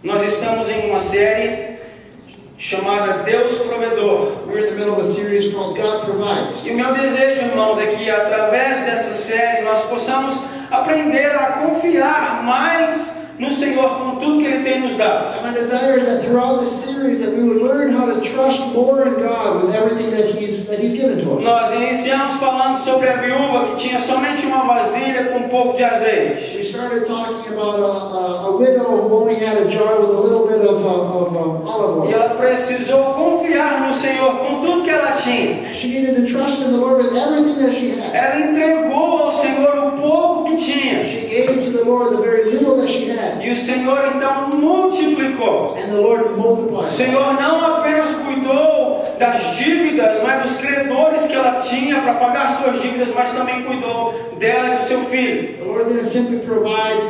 Nós estamos em uma série chamada Deus Provedor. We're in the middle of a series called God Provides. E o meu desejo, irmãos, é que através dessa série nós possamos aprender a confiar mais no Senhor com tudo que Ele tem nos dado. And my desire is that throughout this series that we would learn how to trust more in God with everything that He's given to us. Nós iniciamos falando sobre a viúva que tinha somente uma vasilha com um pouco de azeite. We started talking about a widow who only had a jar with a little bit of olive oil. E ela precisou confiar no Senhor com tudo que ela tinha. She needed to trust in the Lord with everything that she had. Ela entregou ao Senhor o pouco que tinha. She gave to the Lord the very little that she had. E o Senhor então multiplicou. And the Lord multiplied. O Senhor não apenas cuidou das dívidas, não é, dos credores que ela tinha para pagar suas dívidas, mas também cuidou dela e do seu filho. The Lord didn't simply provide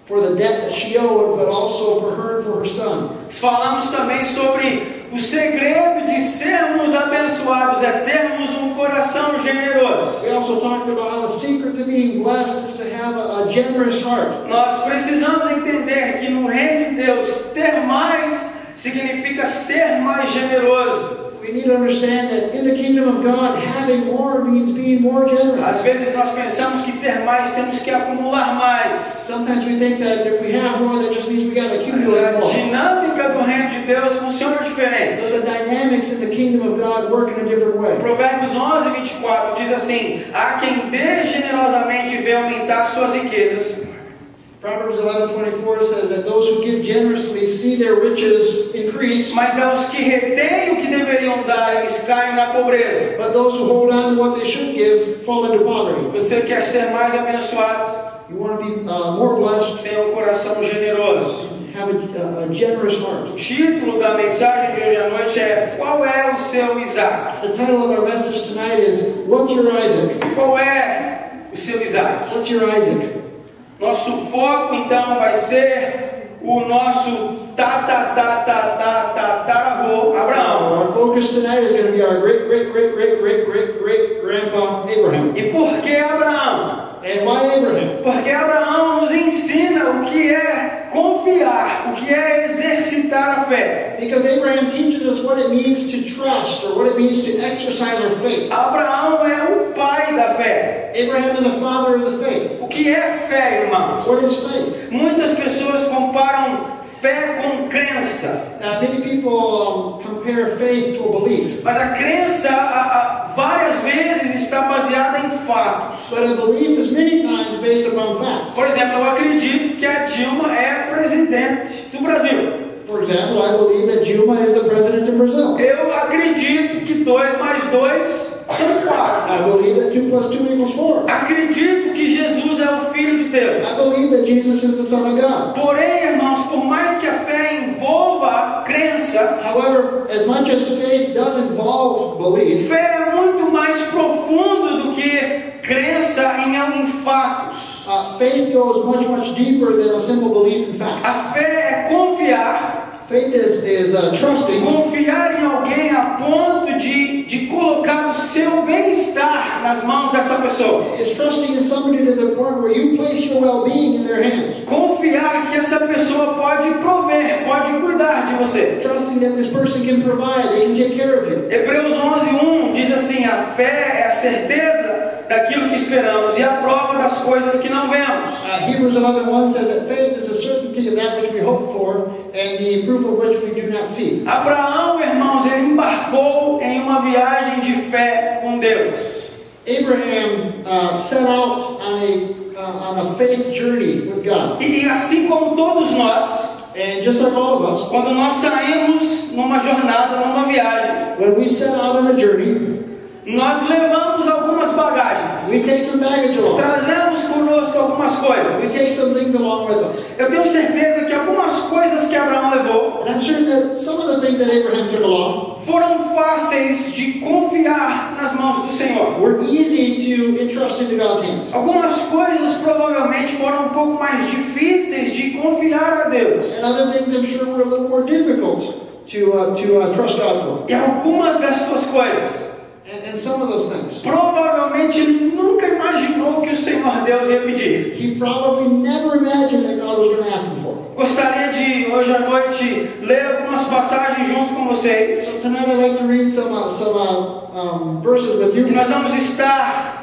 for the debt that she owed, but also for her and for her son. Falamos também sobre o segredo de sermos abençoados é termos um coração generoso. We also talked about how the secret to being blessed is to have a generous heart. Nós precisamos entender que no reino de Deus ter mais significa ser mais generoso. We need to understand that in the kingdom of God, having more means being more generous. Às vezes nós pensamos que ter mais temos que acumular mais. Sometimes we think that if we have more, that just means we got to Mas accumulate a more. dinâmica do reino de Deus funciona diferente. But the dynamics in the kingdom of God work in a different way. Provérbios 11:24 diz assim: há quem dê generosamente e vê aumentar suas riquezas. Proverbs 11:24 says that those who give generously see their riches increase, Mas aos que retêm o que deveriam dar, eles caem na pobreza. but those who hold on to what they should give fall into poverty. Você quer ser mais abençoado? You want to be more blessed, Tenha um coração generoso. have a generous heart. O título da mensagem de hoje à noite é: qual é o seu Isaac? The title of our message tonight is, What's Your Isaac? Qual é o seu Isaac? What's your Isaac? Nosso foco então vai ser o nosso tataravô Abraão. Our focus tonight is going to be our great grandpa Abraham. E por que Abraão? And why Abraham? Porque Abraão nos ensina o que é confiar, o que é exercitar a fé. Because Abraham teaches us what it means to trust, or what it means to exercise our faith. Abraão é o pai da fé. Abraham is a father of the faith. O que é fé, irmãos? What is faith? Muitas pessoas comparam fé com crença. Many people compare faith to a belief. Mas a crença várias vezes está baseada em fatos. But a belief is many times based upon facts. Por exemplo, eu acredito que a Dilma é presidente do Brasil. For example, I believe that Dilma is the president of Brazil. Eu acredito que 2 mais 2 são 4. I believe that 2 plus 2 equals 4. Acredito que Jesus é o Filho de Deus. I believe that Jesus is the Son of God. Porém, irmãos, por mais que a fé envolva crença, However, as much as faith does involve belief, fé é muito mais profundo do que crença em fatos. faith goes much deeper than a simple belief in facts. A fé é confiar. Faith is trusting. Confiar em alguém a ponto de colocar o seu bem-estar nas mãos dessa pessoa. It's trusting in somebody to the point where you place your well-being in their hands. Confiar que essa pessoa pode prover, pode cuidar de você. Trusting that this person can provide, they can take care of you. Hebreus 11:1 diz assim: a fé é a certeza daquilo que esperamos e a prova das coisas que não vemos. Hebrews 11:1 says that faith is a certainty of that which we hope for and the proof of which we do not see. Abraão, irmãos, ele embarcou em uma viagem de fé com Deus. Abraham set out on a faith journey with God. E assim como todos nós, And just like all of us, quando nós saímos numa jornada, numa viagem, when we set out on a journey, nós levamos algumas bagagens. we take some baggage along. Trazemos conosco algumas We coisas. take some things along with us. Eu tenho certeza que algumas coisas que Abraão levou And I'm sure that some of the things that Abraham took along foram fáceis de confiar nas mãos do Senhor. were easy to entrust into God's hands. Algumas coisas provavelmente foram um pouco mais difíceis de confiar a Deus. And other things I'm sure were a little more difficult to trust God for. E algumas das suas coisas, And some of those things, provavelmente ele nunca imaginou que o Senhor Deus ia pedir. he probably never imagined that God was going to ask him for. gostaria de, hoje à noite, ler algumas passagens juntos com vocês. So tonight I'd like to read some verses with E you. nós vamos estar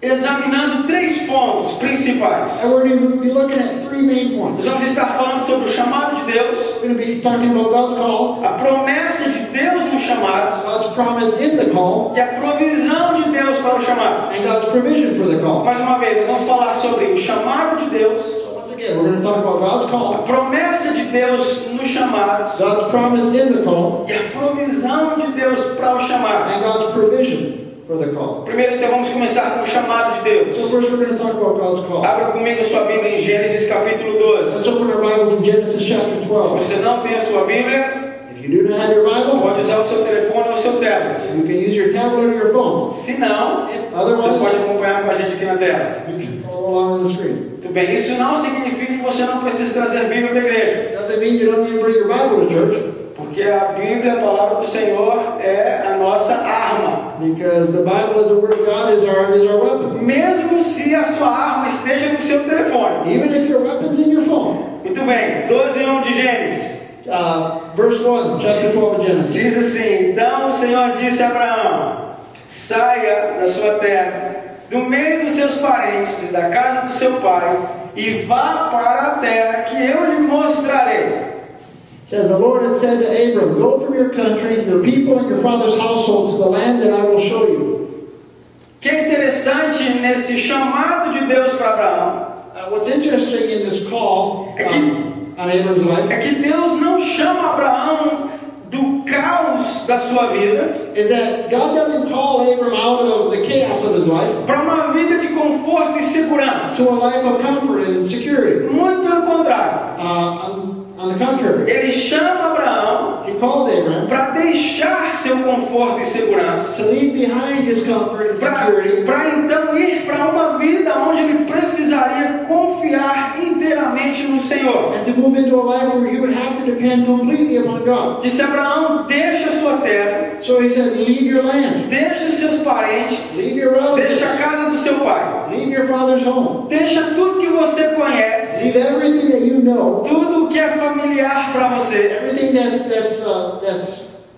examinando 3 pontos principais. And we're going to be looking at 3 main Nós points. vamos estar falando sobre o chamado de Deus, We're going to be talking about God's call, a promessa de Deus no chamado, God's promise in the call, e a provisão de Deus para o chamado. and God's provision for the call. Mais uma vez, nós vamos falar sobre o chamado de Deus, So once again, we're going to talk about God's a call, promessa de Deus no chamado God's promise in the call, e a provisão de Deus para o chamado. and God's provision for the call. Primeiro, então, vamos começar com o chamado de Deus. So first we're going to talk about God's call. Abra comigo a sua Bíblia em Gênesis capítulo 12. Let's open our Bibles in Genesis chapter Se 12. você não tem a sua Bíblia, If you do not have your Bible, pode usar o seu telefone ou o seu tablet. you can use your tablet or your phone. Se não, If você otherwise, pode acompanhar com a gente aqui na tela. you can follow along on the screen. Muito bem, isso não significa que você não precisa trazer Bíblia para a igreja. Doesn't mean you don't need to bring your Bible to church, Porque a Bíblia, a palavra do Senhor, é a nossa arma. because the Bible as the Word of God is our weapon. Mesmo se a sua arma esteja no seu telefone. Even if your weapon's in your phone. Muito bem, 12:1 de Gênesis. Verse 1, chapter 12 of Genesis. Diz assim: Então o Senhor disse a Abraão: saia da sua terra, do meio dos seus parentes e da casa do seu pai, e vá para a terra que eu lhe mostrarei. It says, the Lord had said to Abram, go from your country, your people, and your father's household to the land that I will show you. O que é interessante nesse chamado de Deus para Abraão What's interesting in this call on Abram's life é que Deus não chama Abraão do caos da sua vida is that God doesn't call Abram out of the chaos of his life para uma vida de conforto e segurança. to a life of comfort and security. Muito pelo contrário. On the contrary, Ele chama Abraão he calls Abram para deixar seu conforto e segurança, to leave behind his comfort and security para então ir para uma vida onde ele precisaria confiar inteiramente no Senhor. and to move into a life where he would have to depend completely upon God. Disse Abraão: deixa a sua terra, So he said, leave your land, deixa os seus parentes, leave your relatives, deixa a casa do seu pai, leave your father's home, deixa tudo que você conhece, leave everything that you know, tudo que é familiar para você. everything that's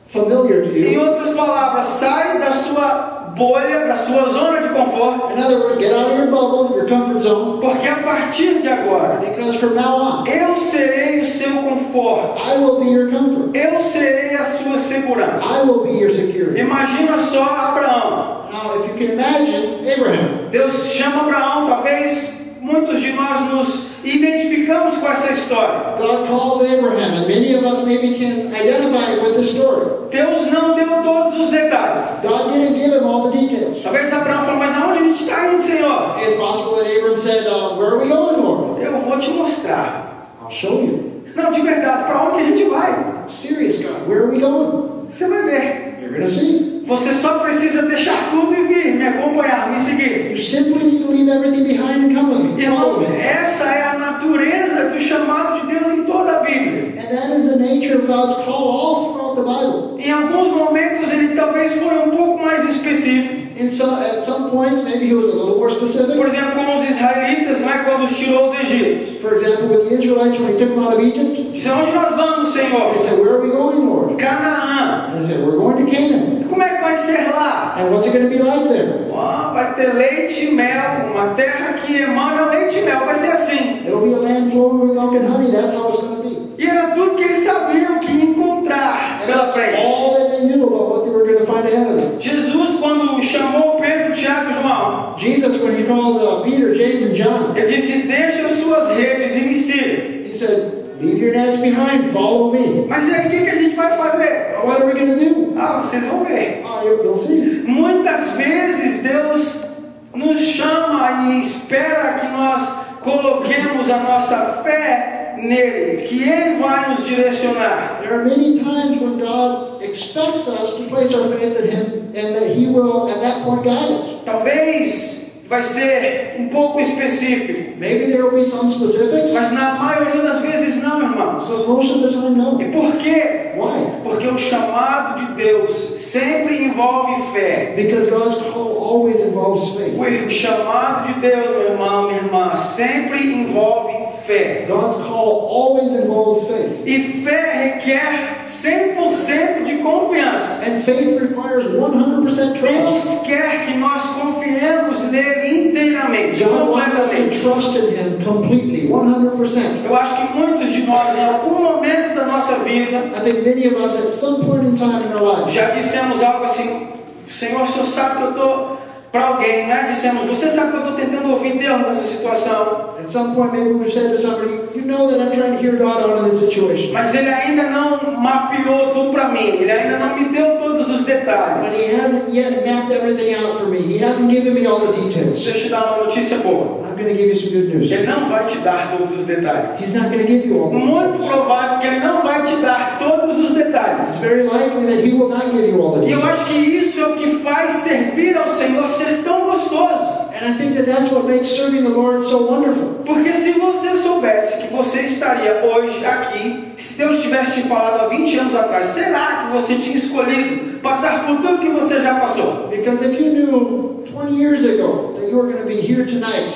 familiar to Em you. outras palavras, sai da sua bolha, da sua zona de conforto, In other words, get out of your bubble, your comfort zone, porque a partir de agora because from now on, eu serei o seu conforto, I will be your comfort. eu serei a sua segurança. I will be your security. Imagina só Abraão. Now, if you can imagine Abraham, Deus chama Abraão, talvez muitos de nós nos identificamos com essa história. God calls Abraham, and many of us maybe can identify with this story. Deus não deu todos os detalhes. God didn't give him all the details. Talvez Abraão falou: mas aonde a gente está indo, Senhor? It's possible that Abram said, where are we going, Lord? Eu vou te mostrar. I'll show you. Não, de verdade, para onde que a gente vai? I'm serious, God. Where are we going? Você vai ver. You're going to see. Você só precisa deixar tudo e vir, me acompanhar, me seguir. You simply need to leave everything behind and come with me. Follow Irmãos, me. essa é a natureza do chamado de Deus em toda a Bíblia. And that is the nature of God's call all throughout the Bible. Em alguns momentos ele talvez foi um pouco mais específico. At some points, maybe he was a little more specific. Por exemplo, com os israelitas, não é, quando os tirou do Egito. For example, with the Israelites, when he took them out of Egypt, Disse: onde nós vamos, Senhor? they said, where are we going, Lord? Canaã. And they said, we're going to Canaan. E como é que vai ser lá? And what's it going to be like there? Vai ter leite e mel, uma terra que emana leite e mel, vai ser assim. It'll be a land flowing with milk and honey. That's how it's going to be. E era tudo que eles sabiam que ia encontrar And pela that's frente. all that they knew about what they were going to find ahead of them. Jesus, quando chamou Pedro, Tiago e João, Jesus, when he called Peter, James, and John, ele disse: deixa as suas redes e me siga. he said, leave your nets behind, follow me. Mas e aí, o que a gente vai fazer? What are we going to do? Vocês vão ver. You'll see. Muitas vezes Deus nos chama e espera que nós coloquemos a nossa fé nele, que Ele vai nos direcionar. There are many times when God expects us to place our faith in Him, and that He will, at that point, guide us. Talvez vai ser um pouco específico, Maybe there will be some specifics, mas na maioria das vezes não, irmãos. but most of the time, no. E por quê? Why? Porque o chamado de Deus sempre envolve fé. Because God's call always involves faith. O chamado de Deus, meu irmão, minha irmã, sempre envolve fé. God's call always involves faith. E fé requer 100% de confiança. And faith requires 100% trust. Deus quer que nós confiemos nele inteiramente, God wants us completamente. to trust in Him completely, 100%. Eu acho que muitos de nós, em algum momento da nossa vida, I think many of us at some point in time in our lives já dissemos algo assim: Senhor, o Senhor sabe que eu estou para alguém, né? Dissemos, você sabe que eu estou tentando ouvir Deus nessa situação, at some point maybe we've said to somebody, you know that I'm trying to hear God out in this situation. mas Ele ainda não mapeou tudo para mim, Ele ainda não me deu todos os But detalhes. He hasn't yet mapped everything out for me. He hasn't given me all the details. Deixa eu te dar uma notícia boa: I'm going to give you some good news. Ele não vai te dar todos os detalhes. He's not going to give you all the Muito details. provável que Ele não vai te dar todos os detalhes. It's very likely that He will not give you all the E eu details. acho que isso é o que faz servir ao Senhor ser tão gostoso. And I think that that's what makes serving the Lord so wonderful. Porque se você soubesse que você estaria hoje aqui, se Deus tivesse te falado há 20 anos atrás, será que você tinha escolhido passar por tudo que você já passou? Because if you knew 20 years ago that you were going to be here tonight,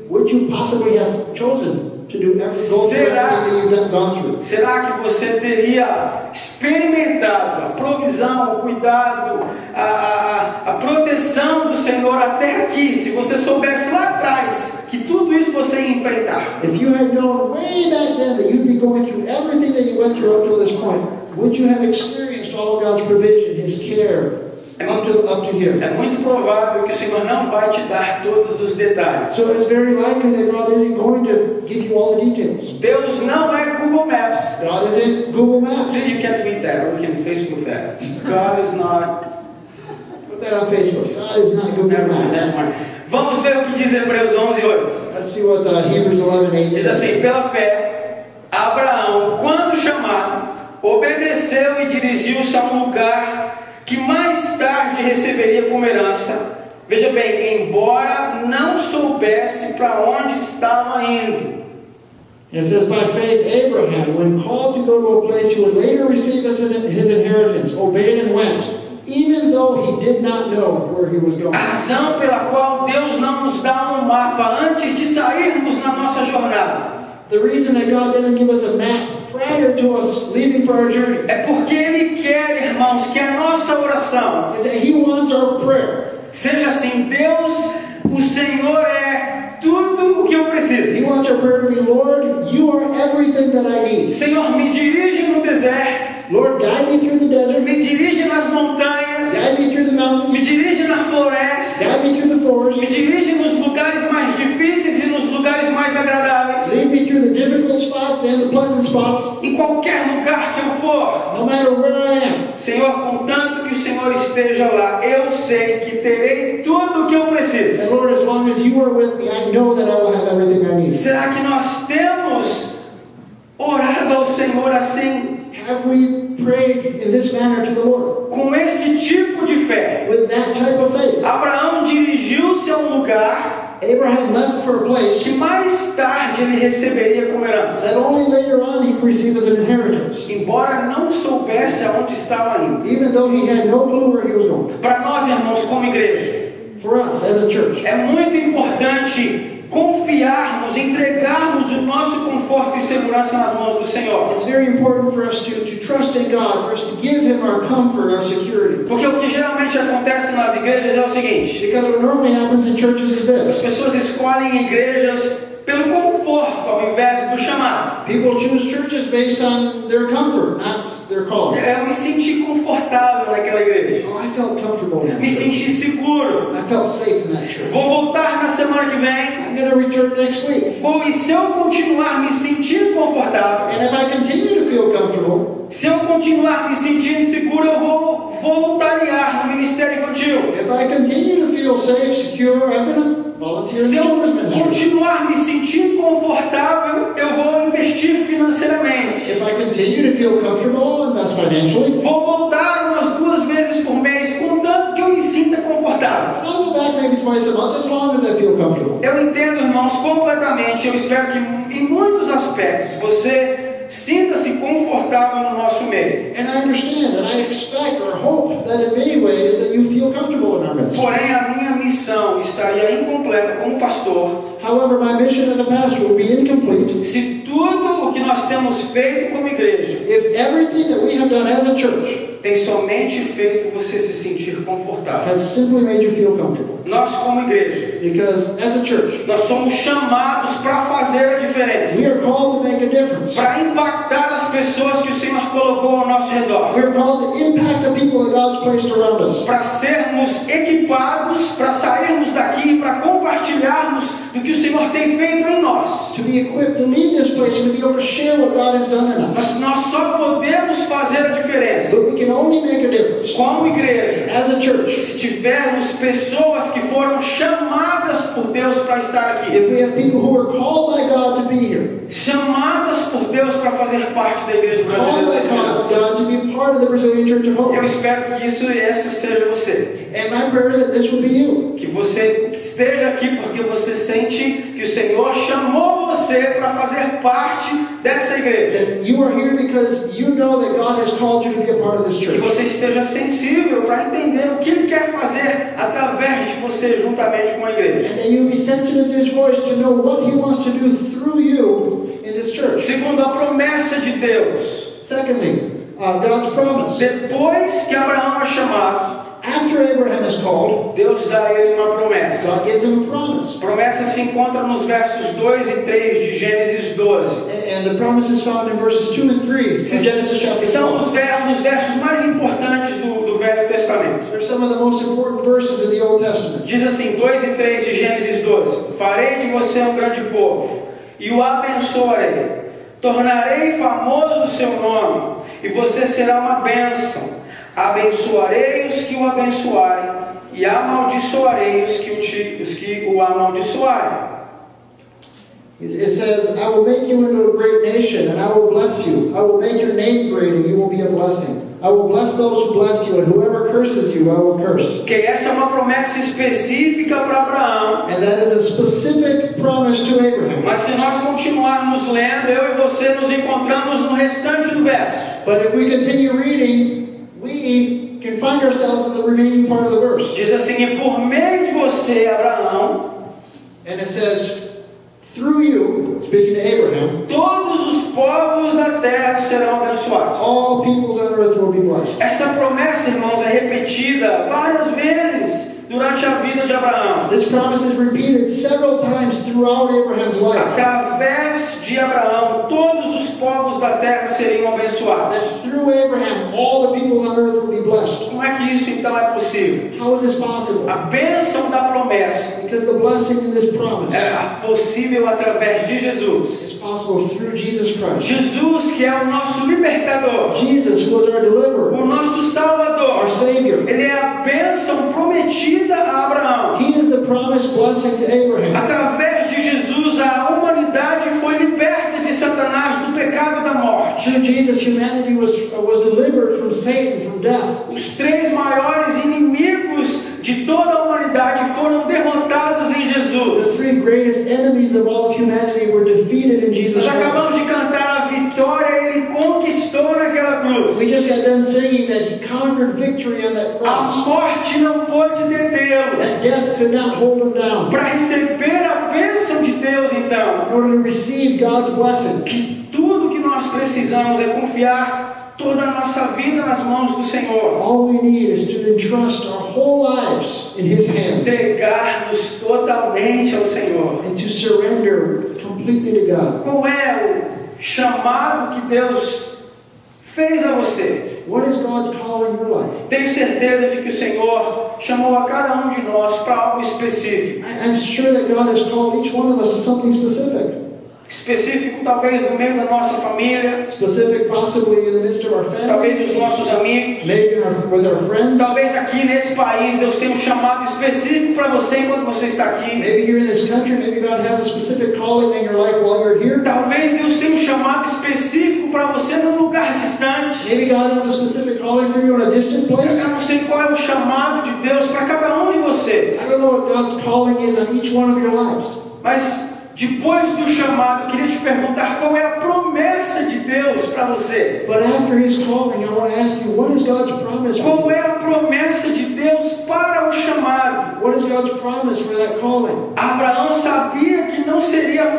would you possibly have chosen to go through everything that you've gone through? Será que você teria experimentado a provisão, o cuidado, a proteção do Senhor até aqui, se você soubesse lá atrás que tudo isso você ia enfrentar? If you had known way back then that you'd be going through everything that you went through up to this point, would you have experienced all of God's provision, His care, up to here? É muito provável que o Senhor não vai te dar todos os detalhes. So it's very likely that God isn't going to give you all the details. Deus não é Google Maps. God isn't Google Maps. You can't tweet that, or you can Facebook that. God is not. Put that on Facebook. God is not Google Never mind, Maps. never mind. Vamos ver o que diz Hebreus 11:8. Let's see what Hebrews 11:8 Diz assim: pela fé, Abraão, quando chamado, obedeceu e dirigiu-se a um lugar que mais tarde receberia como herança. Veja bem, embora não soubesse para onde estava indo. It says, by faith, Abraham, when called to go to a place he would later receive as his inheritance, obeyed and went, even though he did not know where he was going. A razão pela qual Deus não nos dá um mapa antes de sairmos na nossa jornada The reason that God doesn't give us a map prior to us leaving for our journey é porque Ele quer, irmãos, que a nossa oração is that He wants our prayer. seja assim: Deus, o Senhor é tudo o que eu He preciso. wants our prayer to be, Lord, you are everything that I need. Senhor, me dirige no deserto, Lord, guide me through the desert, me dirige nas montanhas, guide me through the me mountains, dirige na floresta, guide me through the forest, me dirige nos lugares mais difíceis e nos lugares mais agradáveis. lead me through the difficult spots and the pleasant spots, Em qualquer lugar que eu for, no matter where I am. Senhor, contanto que o Senhor esteja lá, eu sei que terei tudo o que eu And preciso. Lord, as long as you are with me, I know that I will have everything I need. Será que nós temos orado ao Senhor assim, Have we prayed in this manner to the Lord? com esse tipo de fé? With that type of faith. Abraão dirigiu-se a um lugar Abraham left for a place que mais tarde ele receberia como herança, that only later on he could receive as an inheritance, embora não soubesse aonde estava indo. even though he had no clue where he was going. Para nós, irmãos, como igreja, For us as a church, é muito importante confiarmos, entregarmos o nosso conforto e segurança nas mãos do Senhor. it's very important for us to trust in God, for us to give Him our comfort, our security. Porque o que geralmente acontece nas igrejas é o seguinte: Because what normally happens in churches is as this. pessoas escolhem igrejas pelo conforto ao invés do chamado. People choose churches based on their comfort, not their calling. Eu me senti confortável naquela igreja, Oh, I felt comfortable in that me church. senti seguro. I felt safe in that church. Vou voltar na semana que vem. I'm going to return next week. E se eu continuar me sentindo confortável, And if I continue to feel comfortable, se eu continuar me sentindo seguro, eu vou voluntariar no ministério infantil. if I continue to feel safe, secure, I'm going to volunteer in Se the eu children's ministry. continuar me sentindo confortável, eu vou investir financeiramente. If I continue to feel comfortable, and thus financially, Vou voltar umas 2 vezes por mês, contanto que eu me sinta confortável. and I'll go back maybe twice a month as long as I feel comfortable. Eu entendo, irmãos, completamente. Eu espero que em muitos aspectos você sinta-se confortável no nosso meio. And I understand, and I expect or hope that in many ways that you feel comfortable in our midst. Porém, a minha missão estaria incompleta como pastor However, my mission as a pastor will be incomplete se tudo o que nós temos feito como igreja if everything that we have done as a church tem somente feito você se sentir confortável. has simply made you feel comfortable. Nós, como igreja, Because as a church, nós somos chamados para fazer a we diferença, are called to make a difference. para impactar as pessoas que o Senhor colocou ao nosso redor, We are called to impact the people that God's placed around us. para sermos equipados, para sairmos daqui e para compartilharmos do que o Senhor tem feito em nós. To be equipped to leave this place and to be able to share what God has done in us. Mas nós só podemos fazer a diferença But we can only make a difference como igreja as a church se tivermos pessoas que foram chamadas por Deus para estar aqui, if we have people who are called by God to be here, chamadas por Deus para fazer parte da igreja called brasileira da by Esperança. God to be part of the Brazilian Church of Hope. Eu espero que essa seja você, And my prayer is that this will be you. que você esteja aqui porque você sente que o Senhor chamou você para fazer parte dessa igreja, That you are here because you know that God has called you to be a part of this que church. você esteja sensível para entender o que Ele quer fazer através de você juntamente com a igreja. And that you will be sensitive to His voice to know what He wants to do through you in this church. Segundo a promessa de Deus, Secondly, God's promise. depois que Abraão é chamado, After Abraham is called, Deus dá a ele uma promessa. God gives him a promise. A promessa se encontra nos versos 2 e 3 de Gênesis 12. And the promise is found in verses 2 and 3 of Genesis Que chapter são 12. os versos mais importantes do Velho Testamento. They're some of the most important verses in the Old Testament. Diz assim, 2 e 3 de Gênesis 12: Farei de você um grande povo, e o abençoarei. Tornarei famoso o seu nome, e você será uma bênção. Abençoarei os que o abençoarem, e amaldiçoarei os que o amaldiçoarem. It says, I will make you into a great nation, and I will bless you. I will make your name great, and you will be a blessing. I will bless those who bless you, and whoever curses you, I will curse. Que essa é uma promessa específica para Abraão. And that is a specific promise to Abraham. Mas se nós continuarmos lendo, eu e você nos encontramos no restante do verso. But if we continue reading, we can find ourselves in the remaining part of the verse. Diz assim, e por meio de você, Abraão, And it says, through you, speaking to Abraham, todos os povos da terra serão abençoados. all peoples on earth will be blessed. Essa promessa, irmãos, é repetida várias vezes durante a vida de Abraão. This promise is repeated several times throughout Abraham's life. Através de Abraão, todos os povos da terra seriam abençoados. That through Abraham, all the peoples on earth will be blessed. Como é que isso então é possível? How is this possible? A bênção da promessa Because the blessing in this promise é possível através de is Jesus. possible through Jesus Christ. Jesus, que é o nosso libertador, Jesus, who is our deliverer, o nosso Salvador, our Savior. Ele é a bênção prometida a Abraão. He is the promised blessing to Abraham. Através de Jesus, a humanidade foi liberta de Satanás, do pecado e da morte. Through Jesus, humanity was delivered from Satan, from death. Os três maiores inimigos de toda a humanidade foram derrotados em The Jesus. three greatest enemies of all of humanity were defeated in Jesus Nós Christ. acabamos de cantar a vitória, Ele conquistou naquela cruz. We just got done singing that He conquered victory on that A cross. morte não pôde detê-lo. That death could not hold Him down. Para receber a bênção de Deus, então, In order to receive God's blessing, tudo que nós precisamos é confiar toda a nossa vida nas mãos do Senhor. all we need is to entrust our whole lives in His hands Entregar-nos totalmente ao Senhor. and to surrender completely to God. Qual é o chamado que Deus fez a você? What is God's call in your life? Tenho certeza de que o Senhor chamou a cada um de nós para algo específico. I'm sure that God has called each one of us to something specific. Específico talvez no meio da nossa família, Specific possibly in the midst of our family, talvez dos nossos amigos, maybe with our friends. talvez aqui nesse país Deus tenha um chamado específico para você enquanto você está aqui. Maybe here in this country, maybe God has a specific calling in your life while you're here. Talvez Deus tenha um chamado específico para você num lugar distante. Maybe God has a specific calling for you in a distant place. Eu não sei qual é o chamado de Deus para cada um de vocês, I don't know what God's calling is on each one of your lives. mas depois do chamado, eu queria te perguntar qual é a promessa de Deus para você. But after His calling, I want to ask you, what is God's promise for Qual you? é a promessa de Deus para o chamado? What is God's promise for that calling? Abraão sabia que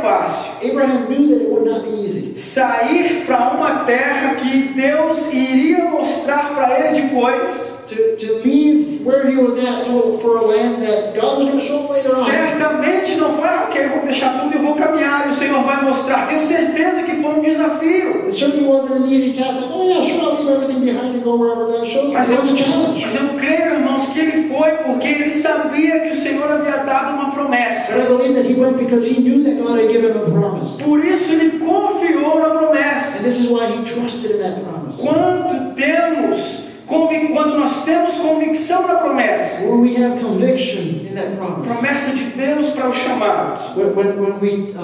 fácil. Abraham knew that it would not be easy. Sair para uma terra que Deus iria mostrar para ele depois, To leave where he was at for a land that God was going to show him later on. certamente não foi, ok, vou deixar tudo e vou caminhar, e o Senhor vai mostrar. Tenho certeza que foi um desafio. It certainly wasn't an easy task. Like, oh yeah, sure, I'll leave everything behind and go wherever God shows me. Mas It was a challenge. eu creio, irmãos, que ele foi porque ele sabia que o Senhor havia dado uma promessa. But I believe that he went because he knew that God had given him a promise. Por isso ele confiou na promessa. And this is why he trusted in that promise. Quando nós temos convicção na promessa, When we have conviction in that promise. promessa de Deus para o chamado, When we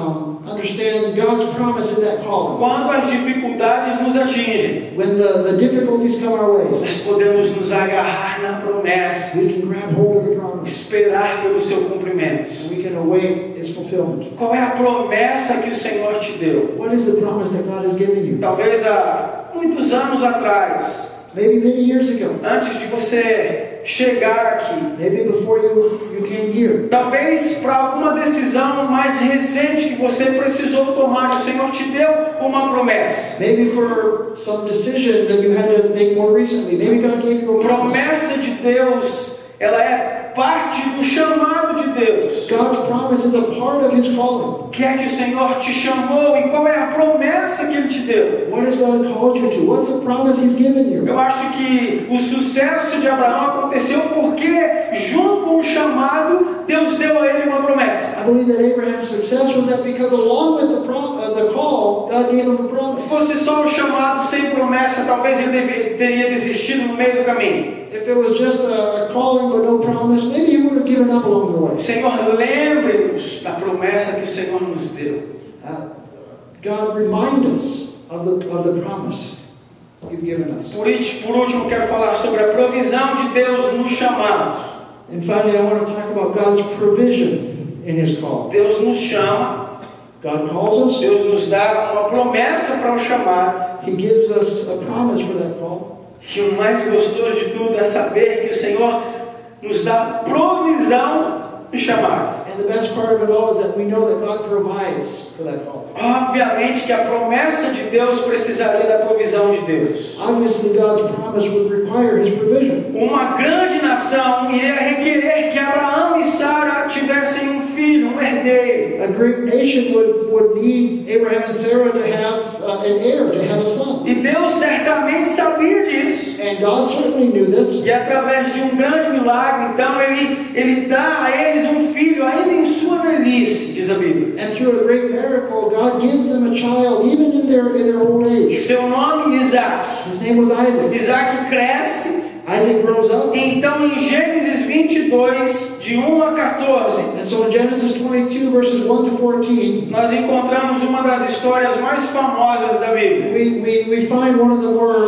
understand God's promise in that calling. quando as dificuldades nos atingem, When the difficulties come our way, nós podemos nos agarrar na promessa, we can grab hold of the promise. esperar pelo seu cumprimento. And we can await its fulfillment. Qual é a promessa que o Senhor te deu? What is the promise that God has given you? Talvez há muitos anos atrás, Maybe many years ago. antes de você chegar aqui, Maybe before you came here. talvez para alguma decisão mais recente que você precisou tomar, o Senhor te deu uma promessa. Maybe for some decision that you had to make more recently. Maybe God gave you a promise. Promessa de Deus, ela é parte do chamado de Deus. God's promise is a part of His calling. O que é que o Senhor te chamou e qual é a promessa que Ele te deu? What has God called you to? What's the promise He's given you? Eu acho que o sucesso de Abraão aconteceu porque, junto com o chamado, Deus deu a ele uma promessa. I believe that Abraham's success was that because along with the call, God gave him a promise. Se fosse só o chamado sem promessa, talvez ele teria desistido no meio do caminho. If it was just a calling but no promise, maybe he would have given up along the way. Senhor, lembre-nos da promessa que o Senhor nos deu. God, remind us of the promise you've given us. Por último, quero falar sobre a provisão de Deus nos chamados. And finally, I want to talk about God's provision in His call. Deus nos chama, God calls us. Deus nos dá uma promessa para o chamado. He gives us a promise for that call. E o mais gostoso de tudo é saber que o Senhor nos dá provisão nos chamados. And the best part of it all is that we know that God provides for that call. Obviamente que a promessa de Deus precisaria da provisão de Deus. Obviously, God's promise would require His provision. Uma grande nação iria requerer que Abraão e Sara tivessem um filho, um herdeiro. A great nation would need Abraham and Sarah to have an heir, to have a son. E Deus certamente sabia disso. And God certainly knew this. E através de um grande milagre, então, ele dá a eles um filho ainda em sua velhice, diz a Bíblia. And through a great miracle, God gives them a child even in their old age. Seu nome Isaac. His name was Isaac. Isaac cresce. Isaac grows up. Então, em Gênesis 22, de 1 a 14, And so in Genesis 22, verses 1 to 14, nós encontramos uma das histórias mais famosas da Bíblia. we find one of the more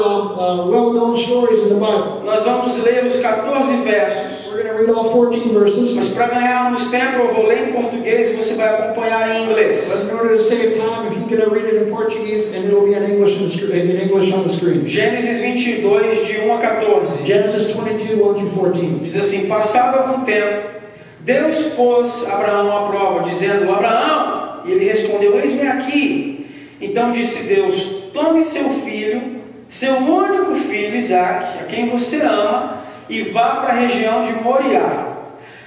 well-known stories in the Bible. Nós vamos ler os 14 versos. We're going to read all 14 verses. Mas para ganharmos tempo, eu vou ler em português e você vai acompanhar em inglês. But in order to save time, he's going to read it in Portuguese and it will be in English on the screen. Gênesis 22, de 1 a 14. Genesis 22, 1 through 14. Diz assim: passado algum tempo, Deus pôs Abraão à prova, dizendo: Abraão, e ele respondeu: eis-me aqui. Então disse Deus: tome seu filho, seu único filho Isaque, a quem você ama, e vá para a região de Moriá.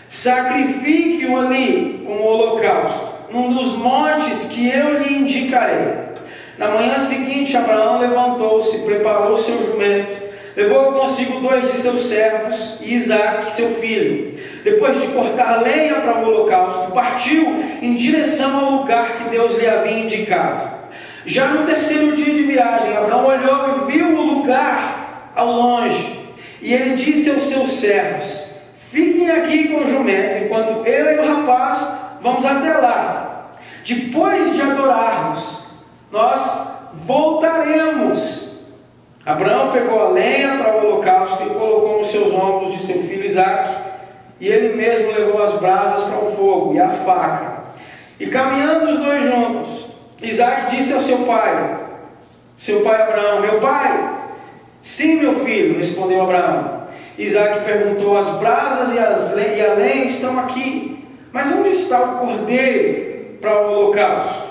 Sacrifique-o ali como holocausto, num dos montes que eu lhe indicarei. Na manhã seguinte, Abraão levantou-se, preparou seu jumento, levou consigo 2 de seus servos e Isaque, seu filho. Depois de cortar lenha para o holocausto, partiu em direção ao lugar que Deus lhe havia indicado. Já no terceiro dia de viagem, Abraão olhou e viu o lugar ao longe. E ele disse aos seus servos: fiquem aqui com o jumento, enquanto eu e o rapaz vamos até lá. Depois de adorarmos, nós voltaremos. Abraão pegou a lenha para o holocausto e colocou nos seus ombros de seu filho Isaque, e ele mesmo levou as brasas para o fogo e a faca. E caminhando os dois juntos, Isaque disse ao seu pai Abraão: meu pai? Sim, meu filho, respondeu Abraão. Isaque perguntou: as brasas e a lenha estão aqui, mas onde está o cordeiro para o holocausto?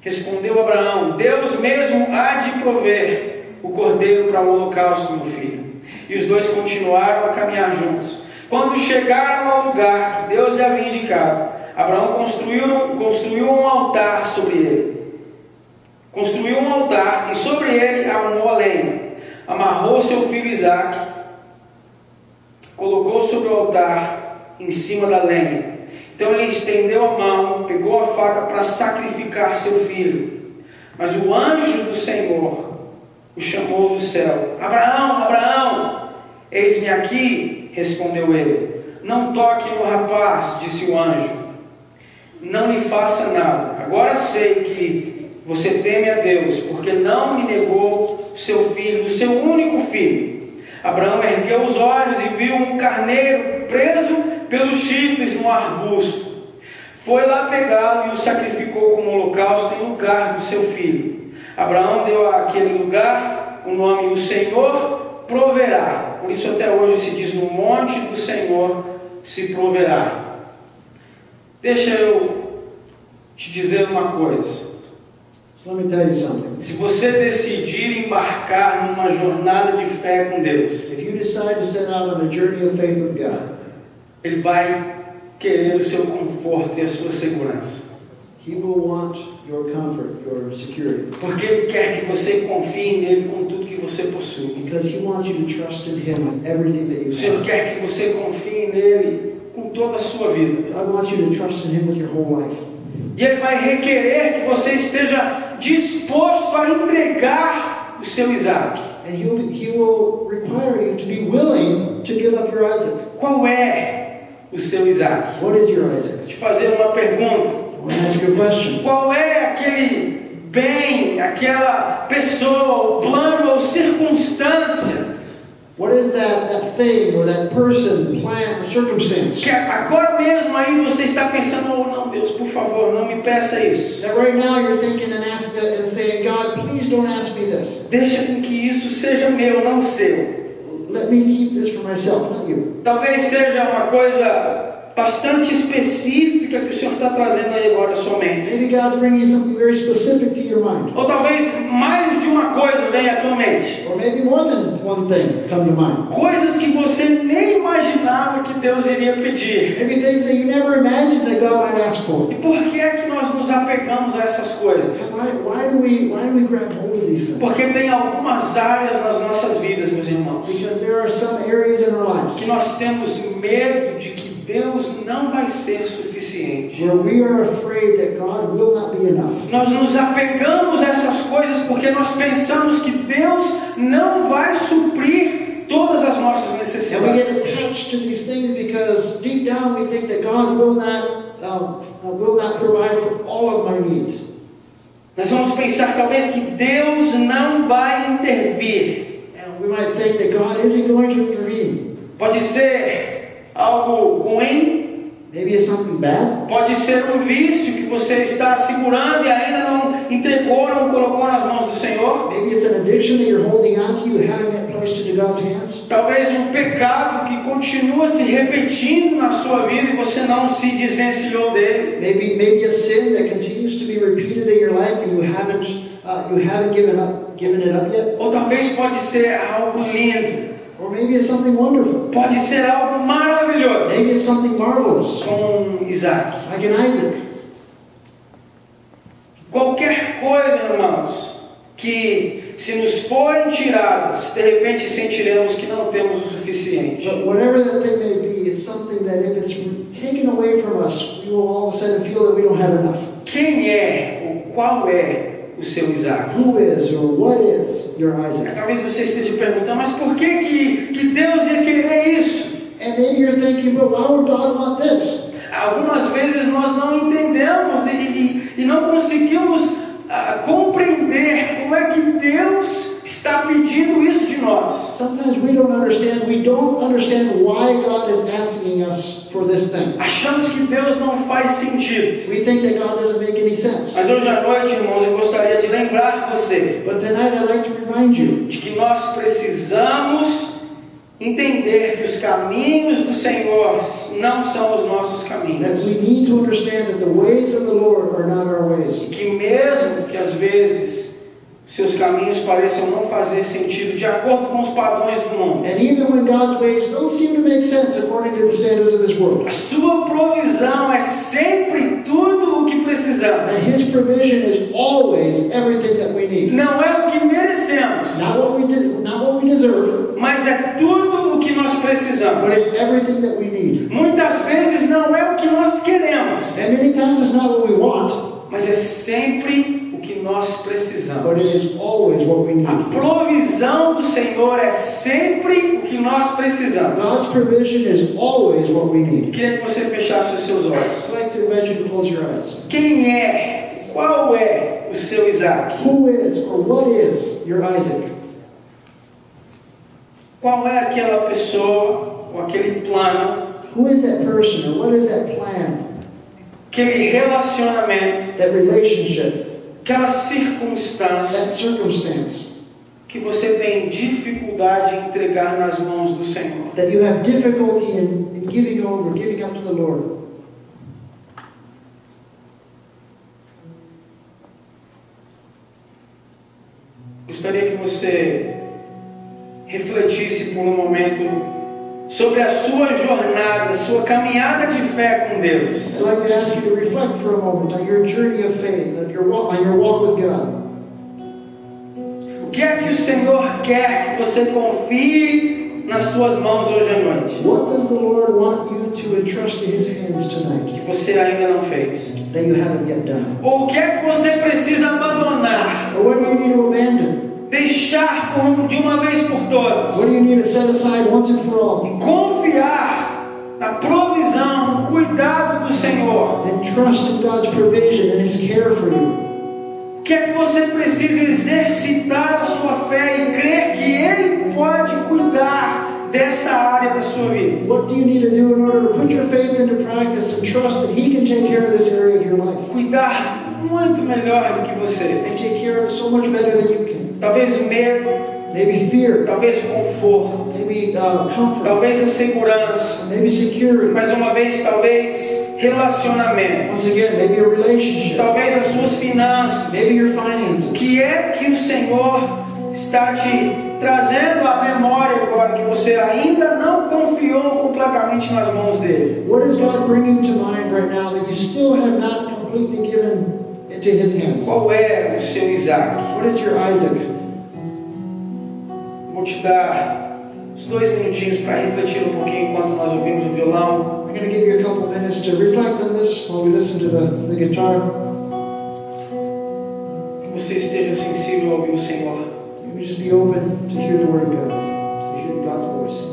Respondeu Abraão: Deus mesmo há de prover o cordeiro para o holocausto, meu filho. E os dois continuaram a caminhar juntos. Quando chegaram ao lugar que Deus lhe havia indicado, Abraão construiu um altar sobre ele. Construiu um altar e sobre ele arrumou a lenha. Amarrou seu filho Isaque, colocou sobre o altar em cima da lenha. Então ele estendeu a mão, pegou a faca para sacrificar seu filho. Mas o anjo do Senhor o chamou do céu: Abraão, Abraão! Eis-me aqui, respondeu ele. Não toque no rapaz, disse o anjo. Não lhe faça nada. Agora sei que você teme a Deus, porque não me negou seu filho, o seu único filho. Abraão ergueu os olhos e viu um carneiro preso pelos chifres no arbusto. Foi lá pegá-lo e o sacrificou como holocausto em lugar do seu filho. Abraão deu àquele lugar o nome: o Senhor proverá. Por isso até hoje se diz: no monte do Senhor se proverá. Deixa eu te dizer uma coisa. Let me tell you something. Se você decidir embarcar numa jornada de fé com Deus, If you decide to set out on a journey of faith with God, Ele vai querer o seu conforto e a sua segurança. He will want your comfort, your security. Porque Ele quer que você confie nele com tudo que você possui. Because He wants you to trust in Him with everything that you O Senhor have. quer que você confie nele com toda a sua vida. God wants you to trust in Him with your whole life. E Ele vai requerer que você esteja disposto a entregar o seu Isaac. And He will require you to be willing to give up your Isaac. Qual é o seu Isaac? What is your Isaac? Vou te fazer uma pergunta. I want to ask you a question. Qual é aquele bem, aquela pessoa, o plano ou circunstância What is that thing or that person, plan, or circumstance que agora mesmo aí você está pensando: oh não, Deus, por favor, não me peça isso. that right now you're thinking and saying, God, please don't ask me this. Deixa com que isso seja meu, não seu. Let me keep this for myself, not you. Talvez seja uma coisa bastante específica que o Senhor está trazendo aí agora à sua mente. Maybe God's bringing something very specific to your mind. Ou talvez mais de uma coisa venha à tua mente. Or maybe more than one thing come to mind. Coisas que você nem imaginava que Deus iria pedir. Maybe things that you never imagined that God might ask for. E por que é que nós nos apegamos a essas coisas? Why do we grab hold of these things? Porque tem algumas áreas nas nossas vidas, meus irmãos, Because there are some areas in our lives que nós temos medo de que Deus não vai ser suficiente. where we are afraid that God will not be enough. Nós nos apegamos a essas coisas porque nós pensamos que Deus não vai suprir todas as nossas And we necessidades. get attached to these things because deep down we think that God will not provide for all of our needs. Nós vamos pensar talvez que Deus não vai intervir. And we might think that God isn't going to intervene. Pode ser algo ruim, Maybe it's something bad. pode ser um vício que você está segurando e ainda não entregou, não colocou nas mãos do Senhor. Maybe it's an addiction that you're holding on to, you haven't yet placed into God's hands. Talvez um pecado que continua se repetindo na sua vida e você não se desvencilhou dele. Maybe a sin that continues to be repeated in your life and you haven't given it up yet. Ou talvez pode ser algo lindo, Or maybe it's something wonderful. pode ser algo maravilhoso, Maybe it's something marvelous, com Isaac. like an Isaac. Qualquer coisa, irmãos, que se nos forem tiradas, de repente sentiremos que não temos o suficiente. But whatever that thing may be, it's something that if it's taken away from us, we will all of a sudden feel that we don't have enough. Quem é ou qual é o seu Isaac? Who is or what is your Isaac? Talvez você esteja perguntando: mas por que Deus ia querer isso? And maybe you're thinking, but why would God want this? Algumas vezes nós não entendemos e não conseguimos compreender como é que Deus está pedindo isso de nós. Sometimes we don't understand. We don't understand why God is asking us for this thing. Achamos que Deus não faz sentido. We think that God doesn't make any sense. Mas hoje à noite, irmãos, eu gostaria de lembrar você But tonight I'd like to remind you de que nós precisamos entender que os caminhos do Senhor não são os nossos That caminhos. we need to understand that the ways of the Lord are not our ways. E que mesmo que às vezes seus caminhos pareçam não fazer sentido de acordo com os padrões do mundo, And even when God's ways don't seem to make sense according to the standards of this world, a sua provisão é sempre tudo o que precisamos. that His provision is always everything that we need. Não é o que merecemos, Not what we deserve, mas é tudo o que nós but precisamos. it's everything that we need. Muitas vezes não é o que nós queremos, And many times it's not what we want, mas é sempre o que nós but it precisamos. is always what we A need. provisão do Senhor é sempre o que nós precisamos. God's provision is always what we need. Queria que você fechasse os seus olhos. I'd like to invite you to close your eyes. Quem é, qual é o seu Isaac? Who is or what is your Isaac? Qual é aquela pessoa ou aquele plano, Who is that person or what is that plan, aquele relacionamento, that relationship, aquela circunstância that circumstance que você tem dificuldade em entregar nas mãos do Senhor? that you have difficulty in giving over, giving up to the Lord? Gostaria que você refletisse por um momento sobre a sua jornada, sua caminhada de fé com Deus. I'd like to ask you to reflect for a moment on your journey of faith, on your walk with God. O que é que o Senhor quer que você confie nas suas mãos hoje à noite, What does the Lord want you to entrust to His hands tonight que você ainda não fez? that you haven't yet done? Ou o que é que você precisa abandonar, Or what do you need to abandon? deixar de uma vez por todas, What do you need to set aside once and for all? e confiar na provisão, no cuidado do Senhor? And trust in God's provision and His care for you. O que é que você precisa exercitar a sua fé e crer que Ele pode cuidar dessa área da sua vida? What do you need to do in order to put your faith into practice and trust that He can take care of this area of your life? Cuidar muito melhor do que você. And take care of it so much better than you can. Talvez o medo, Maybe fear, talvez o conforto, maybe comfort, talvez a segurança, maybe security. mais uma vez, talvez relacionamento, Once again, maybe a relationship, talvez as suas finanças. maybe your O finances. que é que o Senhor está te trazendo à memória agora que você ainda não confiou completamente nas mãos dele? What is God bringing to mind right now that you still have not completely given into His hands? Qual é o seu Isaac? What is your Isaac? Vou te dar uns 2 minutinhos para refletir um pouquinho enquanto nós ouvimos o violão. I'm going to give you a couple minutes to reflect on this while we listen to the guitar. Que você esteja sensível a ouvir o Senhor. You just be open to hear the Word of God, to hear God's voice.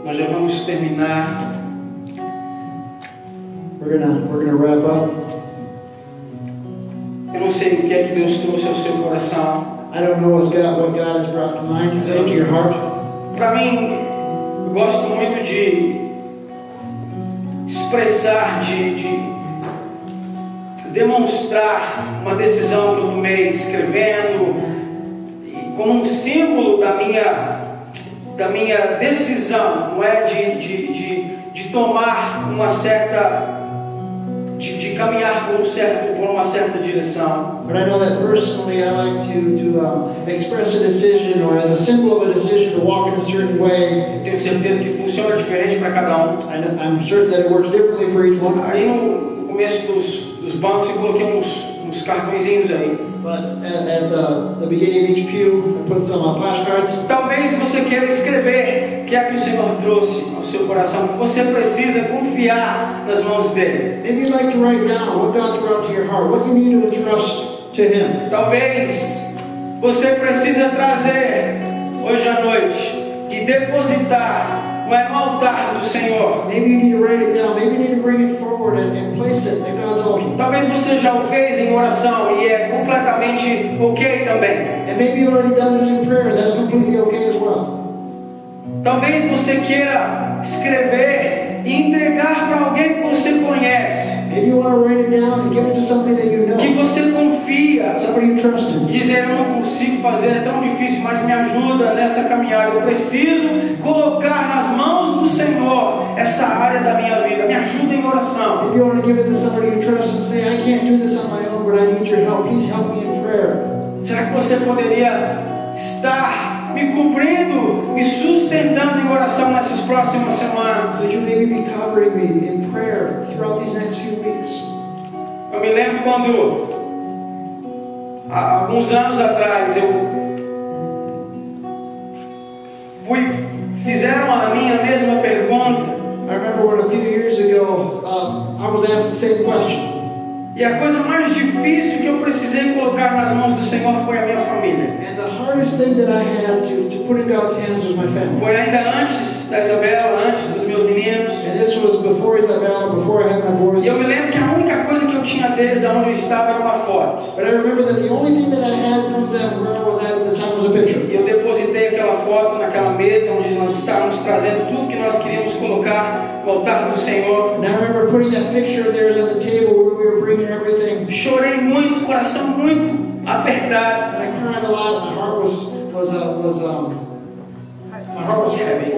Nós já vamos terminar. We're gonna wrap up. Eu não sei o que é que Deus trouxe ao seu coração. I don't know what God has brought to mind, to your heart. Para mim, eu gosto muito de expressar, de demonstrar uma decisão que eu tomei escrevendo, como um símbolo da minha decisão, não é de tomar uma certa, de caminhar por uma certa direção. But I know that personally I like to express a decision, or as a symbol of a decision, to walk in a certain way. Tenho certeza que funciona diferente para cada um. I'm certain that it works differently for each one. Aí no começo dos bancos eu coloquei uns cartõezinhos aí. But at the beginning of each pew, I put some flashcards. Talvez você queira escrever o que é que o Senhor trouxe ao seu coração. Você precisa confiar nas mãos dele. Maybe you'd like to write down what God's brought to your heart, what you need to entrust to Him. Talvez você precisa trazer hoje à noite e depositar no altar do Senhor. Maybe you need to write it down. Maybe you need to bring it forward and place it at God's altar. Talvez você já o fez em oração e é completamente ok também. And maybe you've already done this in prayer. That's completely okay as well. Talvez você queira escrever e entregar para alguém que você conhece. Maybe you want to write it down and give it to somebody that you know. Que você confia. Somebody you trust in. Dizer, eu não consigo fazer, é tão difícil, mas me ajuda nessa caminhada. Eu preciso colocar nas mãos do Senhor essa área da minha vida. Me ajuda em oração. Maybe you want to give it to somebody you trust and say, I can't do this on my own, but I need your help. Please help me in prayer. Será que você poderia estar me cobrindo, me sustentando em oração nessas próximas semanas? Would you maybe be covering me in prayer throughout these next few weeks? Eu me lembro quando, há alguns anos atrás, fizeram a minha mesma pergunta. I remember when a few years ago, I was asked the same question. E a coisa mais difícil que eu precisei colocar nas mãos do Senhor foi a minha família. And the hardest thing that I had to put in God's hands was my family. Foi ainda antes da Isabela, antes dos meus meninos. And this was before Isabella, before I had my boys. E eu me lembro que a única coisa que eu tinha deles, aonde eu estava, era uma foto. But I remember that the only thing that I had from them where I was at the time was a picture. E eu depositei aquela foto naquela mesa onde nós estávamos trazendo tudo que nós queríamos colocar no altar do Senhor. And I remember putting that picture of theirs at the table where we were bringing everything. Chorei muito, coração muito apertado. And I cried a lot. My heart was heavy.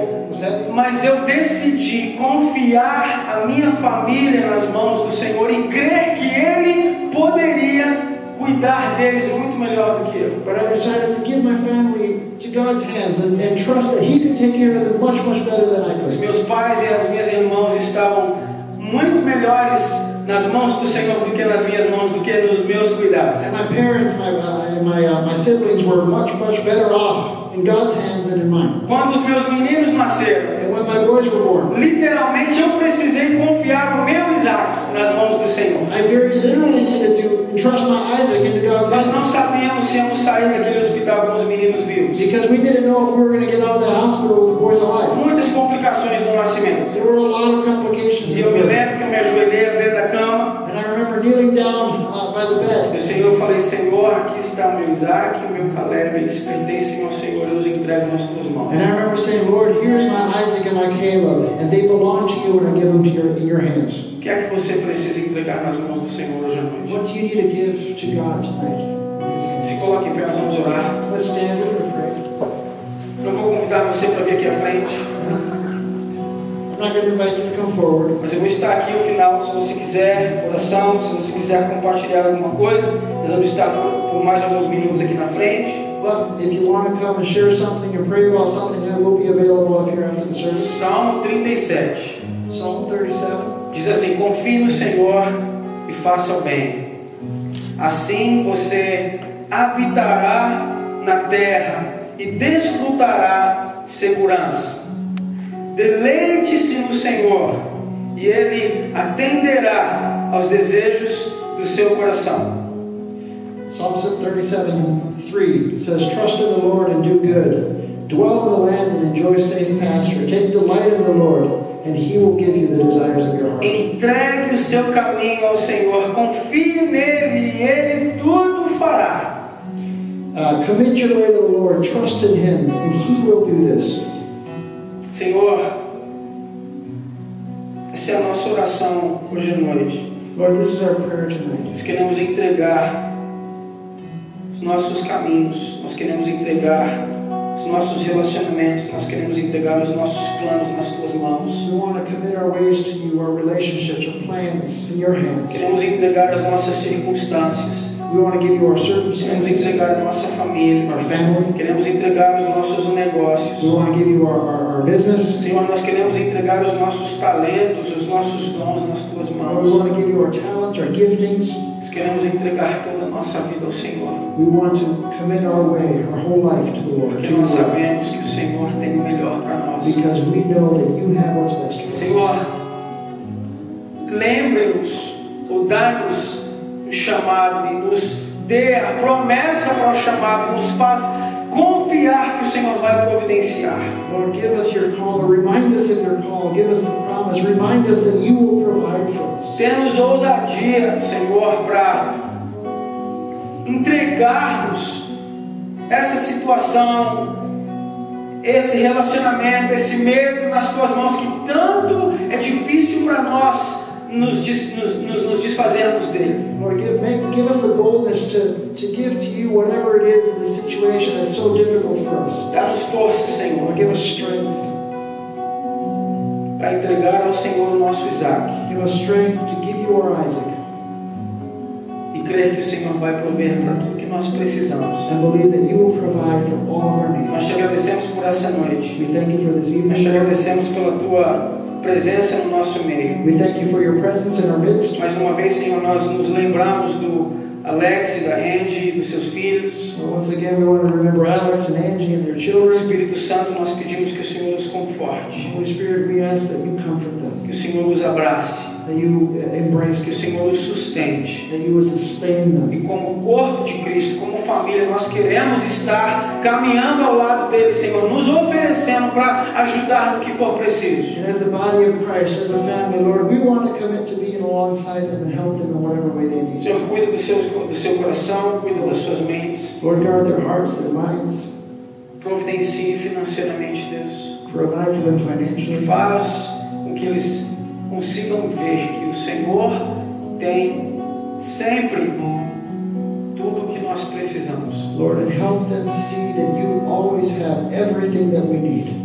Mas eu decidi confiar a minha família nas mãos do Senhor e crer que Ele poderia cuidar deles muito melhor do que eu. But I decided to give my family to God's hands and trust that He could take care of them much, much better than I Os could. meus pais e as minhas irmãs estavam muito melhores nas mãos do Senhor do que nas minhas mãos, do que nos meus cuidados. And my parents, my siblings were much, much better off in God's hands than in mine. Quando os meus meninos nasceram, And when my boys were born, literalmente eu precisei confiar o meu Isaac nas mãos do Senhor. I very literally needed to entrust my Isaac into God's Nós não hands. sabíamos se íamos sair daquele hospital com os meninos vivos. Because we didn't know if we were going to get out of that hospital with the boys alive. Muitas complicações no nascimento. There were a lot of complications. E eu me lembro que eu me ajoelhei à beira da cama. And I remember kneeling down by the bed. E o Senhor, eu falei, Senhor, aqui está o meu Isaac e o meu Caleb, eles pertencem ao Senhor, eu os entrego nas tuas mãos. And I remember saying, Lord, here's my Isaac and my Caleb, and they belong to you, and I give them in your hands. O que é que você precisa entregar nas mãos do Senhor hoje à noite? What do you need to give to God tonight? Se coloque em pé, nós vamos orar. Let's stand and pray. Não vou convidar você para vir aqui à frente, I'm not going to invite you to come forward. mas eu vou estar aqui no final. Se você quiser oração, se você quiser compartilhar alguma coisa, nós vamos estar por mais alguns minutos aqui na frente. But if you want to come and share something or pray about something, that will be available up here after the service. Salmo 37 Psalm 37. diz assim: confie no Senhor e faça o bem. Assim você habitará na terra e desfrutará segurança. Deleite-se no Senhor e Ele atenderá aos desejos do seu coração. Psalm 37:3 says, trust in the Lord and do good. Dwell in the land and enjoy safe pasture. Take delight in the Lord, and He will give you the desires of your heart. Entregue o seu caminho ao Senhor, confie nele e Ele tudo fará. Commit your way to the Lord, trust in Him, and He will do this. Senhor, essa é a nossa oração hoje à noite. Lord, this is our prayer tonight. Nós queremos entregar os nossos caminhos, nós queremos entregar os nossos relacionamentos, nós queremos entregar os nossos planos nas Tuas mãos. We want to commit our ways to You, our relationships, our plans in Your hands. Queremos entregar as nossas circunstâncias. We want to give You our Queremos circumstances, entregar a nossa família. our family. Queremos entregar os nossos negócios. We want to give You our business. Senhor, nós queremos entregar os nossos talentos, os nossos dons nas Tuas Lord, we mãos. want to give You our talents, our giftings. Nós queremos entregar toda a nossa vida ao Senhor. We want to commit our way, our whole life to the Lord, Porque to nós You, sabemos que o Senhor tem o melhor para nós. because we know that You have what's best for us. Senhor, lembre-nos ou dá-nos um chamado e nos dê a promessa para o chamado, nos faz confiar que o Senhor vai providenciar. Lord, give us Your call, or remind us of Your call. Give us the promise. Remind us that You will provide for us. Temos ousadia, Senhor, para entregarmos essa situação, esse relacionamento, esse medo nas Tuas mãos, que tanto é difícil para nós nos desfazermos dele. Lord, give us the boldness to give to You whatever it is in the situation that's so difficult for us. Dá-nos força, Senhor, Lord, give us strength. para entregar ao Senhor o nosso Isaac Give us strength to give You our Isaac, e crer que o Senhor vai prover para tudo que nós precisamos. and believe that You will provide for all of our Nós needs. te agradecemos por essa noite. We thank You for this Nós te evening. agradecemos pela Tua presença no nosso meio. We thank You for Your presence in our midst. Mais uma vez, Senhor, nós nos lembramos do Alex e da Angie e dos seus filhos. Well, once again, we want to remember Alex and Angie and their children. Espírito Santo, nós pedimos que o Senhor os conforte, Holy Spirit, we ask that You comfort them, que o Senhor os abrace, that You embrace que o them, Senhor os sustente. that You would sustain them. E como corpo de Cristo, como família, nós queremos estar caminhando ao lado deles, Senhor, nos oferecendo para ajudar no que for preciso. And as the body of Christ, as a family, Lord, we want to commit to being alongside them and help them in whatever way they need. Senhor, cuida do seu coração, cuida das suas mentes, Lord, guard their hearts, their minds, providencie financeiramente, Deus. provide for them financially. Faz com que eles consigam ver que o Senhor tem sempre tudo o que nós precisamos. Lord, and help them see that You always have everything that we need.